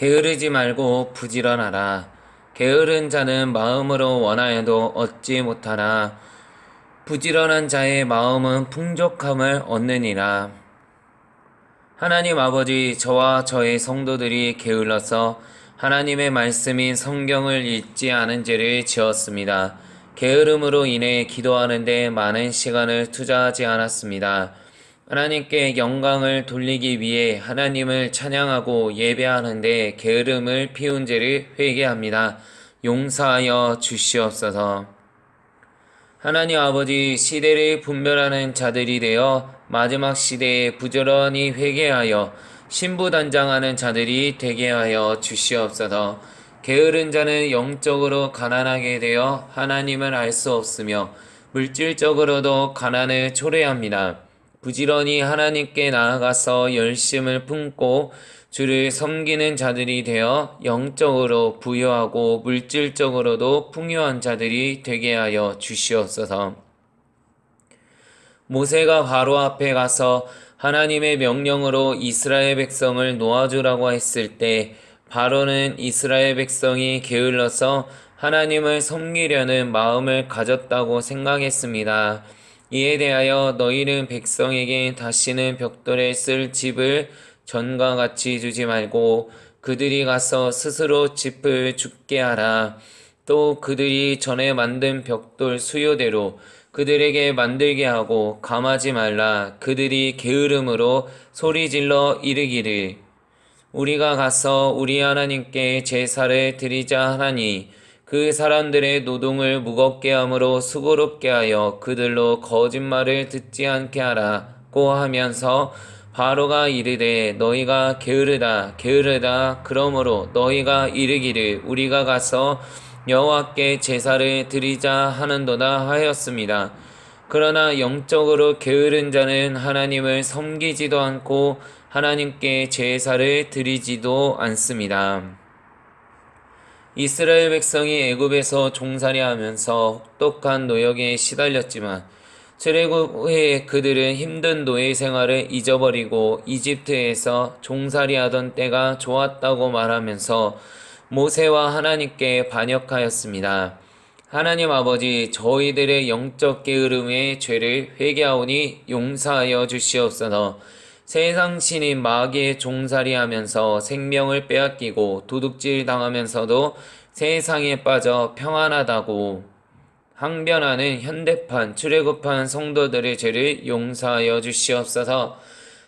게으르지 말고 부지런하라. 게으른 자는 마음으로 원하여도 얻지 못하나 부지런한 자의 마음은 풍족함을 얻느니라. 하나님 아버지, 저와 저의 성도들이 게을러서 하나님의 말씀인 성경을 읽지 않은 죄를 지었습니다. 게으름으로 인해 기도하는데 많은 시간을 투자하지 않았습니다. 하나님께 영광을 돌리기 위해 하나님을 찬양하고 예배하는데 게으름을 피운 죄를 회개합니다. 용서하여 주시옵소서. 하나님 아버지, 시대를 분별하는 자들이 되어 마지막 시대에 부지런히 회개하여 신부단장하는 자들이 되게 하여 주시옵소서. 게으른 자는 영적으로 가난하게 되어 하나님을 알 수 없으며 물질적으로도 가난을 초래합니다. 부지런히 하나님께 나아가서 열심을 품고 주를 섬기는 자들이 되어 영적으로 부유하고 물질적으로도 풍요한 자들이 되게 하여 주시옵소서. 모세가 바로 앞에 가서 하나님의 명령으로 이스라엘 백성을 놓아주라고 했을 때 바로는 이스라엘 백성이 게을러서 하나님을 섬기려는 마음을 가졌다고 생각했습니다. 이에 대하여 너희는 백성에게 다시는 벽돌에 쓸 집을 전과 같이 주지 말고 그들이 가서 스스로 집을 짓게 하라. 또 그들이 전에 만든 벽돌 수요대로 그들에게 만들게 하고 감하지 말라. 그들이 게으름으로 소리질러 이르기를 우리가 가서 우리 하나님께 제사를 드리자 하나니 그 사람들의 노동을 무겁게 함으로 수고롭게 하여 그들로 거짓말을 듣지 않게 하라고 하면서 바로가 이르되 너희가 게으르다 게으르다 그러므로 너희가 이르기를 우리가 가서 여호와께 제사를 드리자 하는도다 하였습니다. 그러나 영적으로 게으른 자는 하나님을 섬기지도 않고 하나님께 제사를 드리지도 않습니다. 이스라엘 백성이 애굽에서 종살이하면서 혹독한 노역에 시달렸지만 출애굽 후에 그들은 힘든 노예 생활을 잊어버리고 이집트에서 종살이하던 때가 좋았다고 말하면서 모세와 하나님께 반역하였습니다. 하나님 아버지, 저희들의 영적 게으름의 죄를 회개하오니 용서하여 주시옵소서. 세상 신인 마귀의 종살이하면서 생명을 빼앗기고 도둑질 당하면서도 세상에 빠져 평안하다고 항변하는 현대판 출애굽한 성도들의 죄를 용서하여 주시옵소서.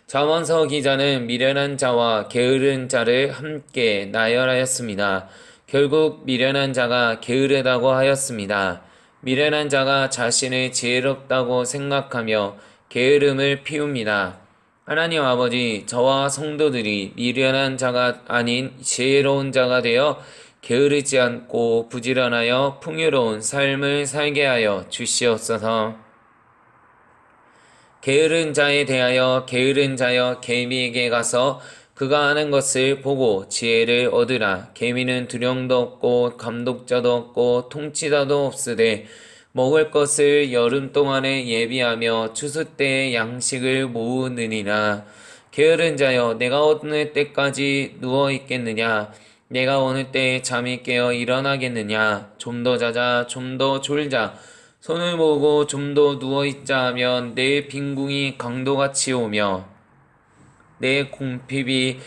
잠언서 기자는 미련한 자와 게으른 자를 함께 나열하였습니다. 결국 미련한 자가 게으르다고 하였습니다. 미련한 자가 자신을 지혜롭다고 생각하며 게으름을 피웁니다. 하나님 아버지, 저와 성도들이 미련한 자가 아닌 지혜로운 자가 되어 게으르지 않고 부지런하여 풍요로운 삶을 살게 하여 주시옵소서. 게으른 자에 대하여 게으른 자여 개미에게 가서 그가 하는 것을 보고 지혜를 얻으라. 개미는 두령도 없고 감독자도 없고 통치자도 없으되 먹을 것을 여름 동안에 예비하며 추수 때에 양식을 모으느니라. 게으른 자여, 내가 어느 때까지 누워 있겠느냐? 내가 어느 때에 잠이 깨어 일어나겠느냐? 좀 더 자자, 좀 더 졸자. 손을 모으고 좀 더 누워 있자 하면 내 빈궁이 강도같이 오며 내 궁핍이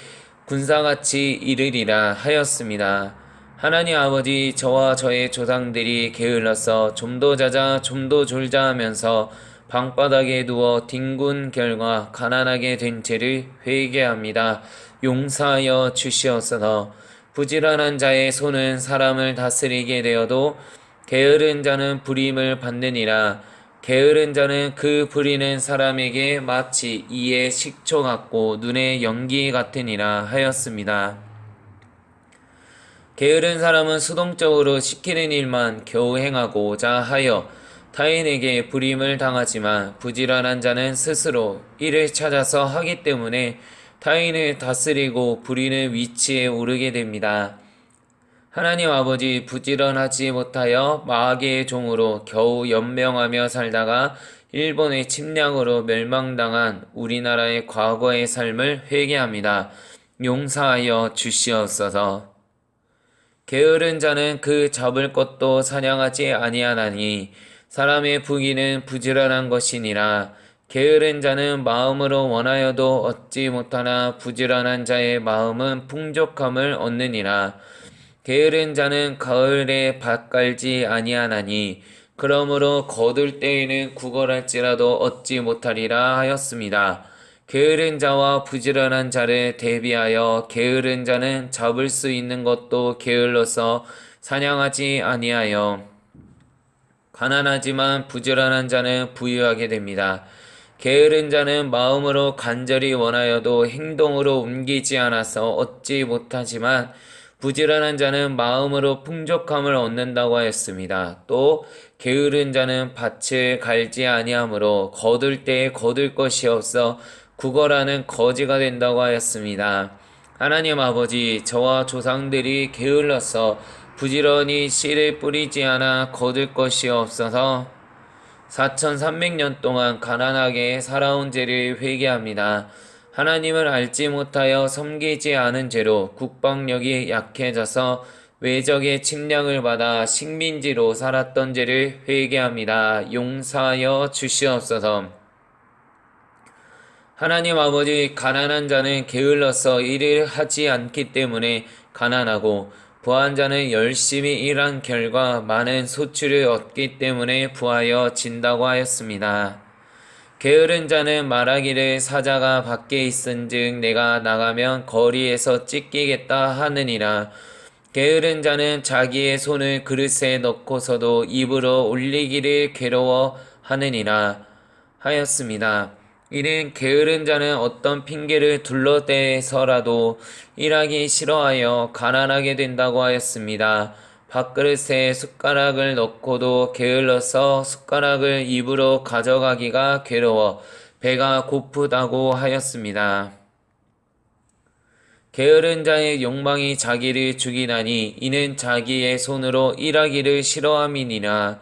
군사같이 이르리라 하였습니다. 하나님 아버지, 저와 저의 조상들이 게을러서 좀 더 자자 좀 더 졸자 하면서 방바닥에 누워 뒹군 결과 가난하게 된 죄를 회개합니다. 용서하여 주시옵소서. 부지런한 자의 손은 사람을 다스리게 되어도 게으른 자는 부림을 받느니라. 게으른 자는 그 부리는 사람에게 마치 이의 식초 같고 눈의 연기 같으니라 하였습니다. 게으른 사람은 수동적으로 시키는 일만 겨우 행하고자 하여 타인에게 부림을 당하지만 부지런한 자는 스스로 이를 찾아서 하기 때문에 타인을 다스리고 부리는 위치에 오르게 됩니다. 하나님 아버지, 부지런하지 못하여 마귀의 종으로 겨우 연명하며 살다가 일본의 침략으로 멸망당한 우리나라의 과거의 삶을 회개합니다. 용서하여 주시옵소서. 게으른 자는 그 잡을 것도 사냥하지 아니하나니 사람의 부귀는 부지런한 것이니라. 게으른 자는 마음으로 원하여도 얻지 못하나 부지런한 자의 마음은 풍족함을 얻느니라. 게으른 자는 가을에 밭 갈지 아니하나니 그러므로 거둘 때에는 구걸할지라도 얻지 못하리라 하였습니다. 게으른 자와 부지런한 자를 대비하여 게으른 자는 잡을 수 있는 것도 게을러서 사냥하지 아니하여 가난하지만 부지런한 자는 부유하게 됩니다. 게으른 자는 마음으로 간절히 원하여도 행동으로 옮기지 않아서 얻지 못하지만 부지런한 자는 마음으로 풍족함을 얻는다고 하였습니다. 또 게으른 자는 밭을 갈지 아니하므로 거둘 때에 거둘 것이 없어 구걸하는 거지가 된다고 하였습니다. 하나님 아버지, 저와 조상들이 게을러서 부지런히 씨를 뿌리지 않아 거둘 것이 없어서 4300년 동안 가난하게 살아온 죄를 회개합니다. 하나님을 알지 못하여 섬기지 않은 죄로 국방력이 약해져서 외적의 침략을 받아 식민지로 살았던 죄를 회개합니다. 용서하여 주시옵소서. 하나님 아버지, 가난한 자는 게을러서 일을 하지 않기 때문에 가난하고 부한 자는 열심히 일한 결과 많은 소출을 얻기 때문에 부하여 진다고 하였습니다. 게으른 자는 말하기를 사자가 밖에 있은즉 내가 나가면 거리에서 찢기겠다 하느니라. 게으른 자는 자기의 손을 그릇에 넣고서도 입으로 올리기를 괴로워하느니라 하였습니다. 이는 게으른 자는 어떤 핑계를 둘러대서라도 일하기 싫어하여 가난하게 된다고 하였습니다. 밥그릇에 숟가락을 넣고도 게을러서 숟가락을 입으로 가져가기가 괴로워 배가 고프다고 하였습니다. 게으른 자의 욕망이 자기를 죽이나니 이는 자기의 손으로 일하기를 싫어함이니라.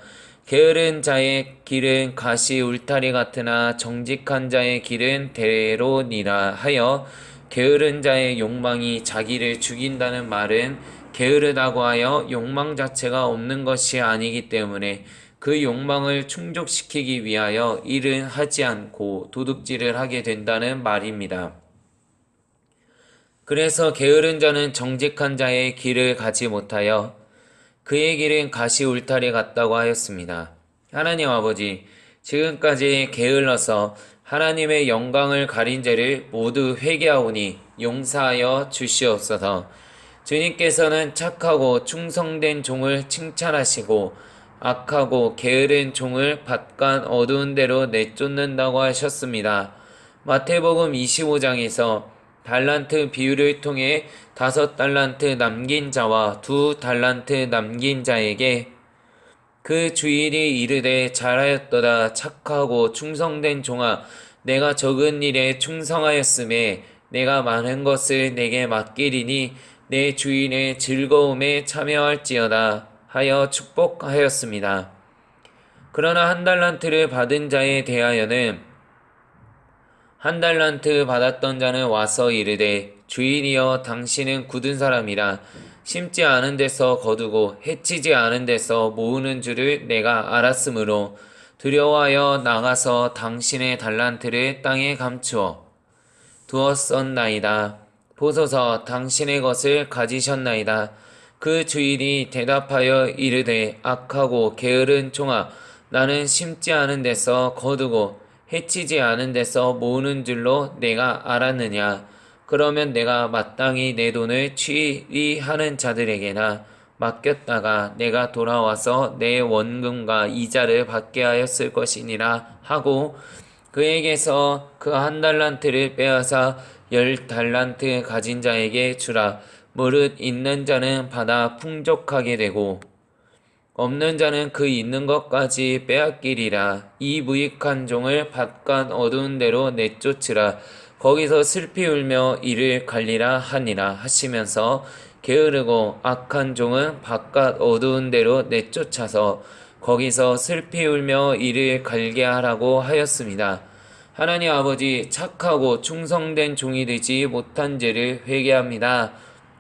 게으른 자의 길은 가시 울타리 같으나 정직한 자의 길은 대로니라 하여 게으른 자의 욕망이 자기를 죽인다는 말은 게으르다고 하여 욕망 자체가 없는 것이 아니기 때문에 그 욕망을 충족시키기 위하여 일은 하지 않고 도둑질을 하게 된다는 말입니다. 그래서 게으른 자는 정직한 자의 길을 가지 못하여 그의 길은 가시 울타리 같다고 하였습니다. 하나님 아버지, 지금까지 게을러서 하나님의 영광을 가린 죄를 모두 회개하오니 용서하여 주시옵소서. 주님께서는 착하고 충성된 종을 칭찬하시고 악하고 게으른 종을 밭간 어두운 데로 내쫓는다고 하셨습니다. 마태복음 25장에서 달란트 비유를 통해 5달란트 남긴 자와 2달란트 남긴 자에게 그 주인이 이르되 잘하였도다 착하고 충성된 종아, 내가 적은 일에 충성하였음에 내가 많은 것을 내게 맡기리니 내 주인의 즐거움에 참여할지어다 하여 축복하였습니다. 그러나 1달란트를 받은 자에 대하여는 1달란트 받았던 자는 와서 이르되 주인이여 당신은 굳은 사람이라 심지 않은 데서 거두고 해치지 않은 데서 모으는 줄을 내가 알았으므로 두려워하여 나가서 당신의 달란트를 땅에 감추어 두었었나이다. 보소서 당신의 것을 가지셨나이다. 그 주인이 대답하여 이르되 악하고 게으른 종아, 나는 심지 않은 데서 거두고 해치지 않은 데서 모으는 줄로 내가 알았느냐. 그러면 내가 마땅히 내 돈을 취리하는 자들에게나 맡겼다가 내가 돌아와서 내 원금과 이자를 받게 하였을 것이니라 하고 그에게서 그 1달란트를 빼앗아 10달란트 가진 자에게 주라. 무릇 있는 자는 받아 풍족하게 되고 없는 자는 그 있는 것까지 빼앗기리라. 이 무익한 종을 밭간 어두운 데로 내쫓으라. 거기서 슬피 울며 이를 갈리라 하니라 하시면서 게으르고 악한 종은 바깥 어두운 데로 내쫓아서 거기서 슬피 울며 이를 갈게 하라고 하였습니다. 하나님 아버지, 착하고 충성된 종이 되지 못한 죄를 회개합니다.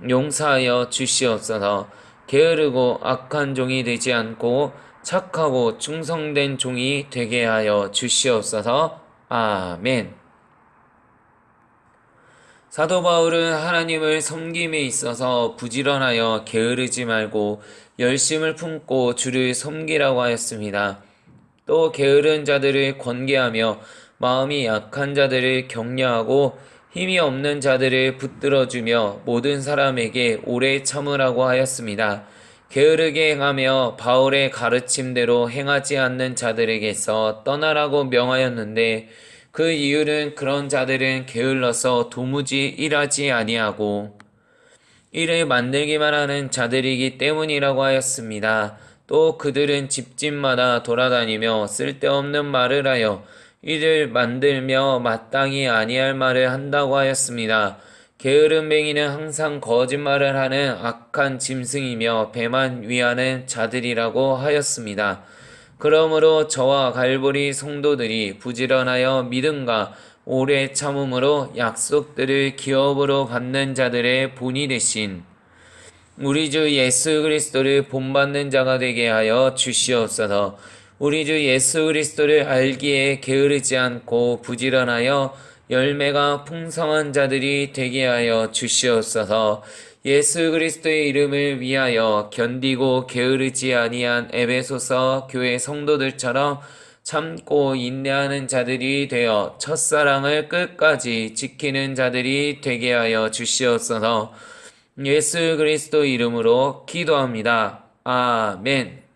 용서하여 주시옵소서. 게으르고 악한 종이 되지 않고 착하고 충성된 종이 되게 하여 주시옵소서. 아멘. 사도 바울은 하나님을 섬김에 있어서 부지런하여 게으르지 말고 열심을 품고 주를 섬기라고 하였습니다. 또 게으른 자들을 권계하며 마음이 약한 자들을 격려하고 힘이 없는 자들을 붙들어주며 모든 사람에게 오래 참으라고 하였습니다. 게으르게 행하며 바울의 가르침대로 행하지 않는 자들에게서 떠나라고 명하였는데 그 이유는 그런 자들은 게을러서 도무지 일하지 아니하고 일을 만들기만 하는 자들이기 때문이라고 하였습니다. 또 그들은 집집마다 돌아다니며 쓸데없는 말을 하여 일을 만들며 마땅히 아니할 말을 한다고 하였습니다. 게으른 맹이는 항상 거짓말을 하는 악한 짐승이며 배만 위하는 자들이라고 하였습니다. 그러므로 저와 갈보리 성도들이 부지런하여 믿음과 오래 참음으로 약속들을 기업으로 받는 자들의 본이 되신 우리 주 예수 그리스도를 본받는 자가 되게 하여 주시옵소서. 우리 주 예수 그리스도를 알기에 게으르지 않고 부지런하여 열매가 풍성한 자들이 되게 하여 주시옵소서. 예수 그리스도의 이름을 위하여 견디고 게으르지 아니한 에베소서 교회 성도들처럼 참고 인내하는 자들이 되어 첫사랑을 끝까지 지키는 자들이 되게 하여 주시옵소서. 예수 그리스도 이름으로 기도합니다. 아멘.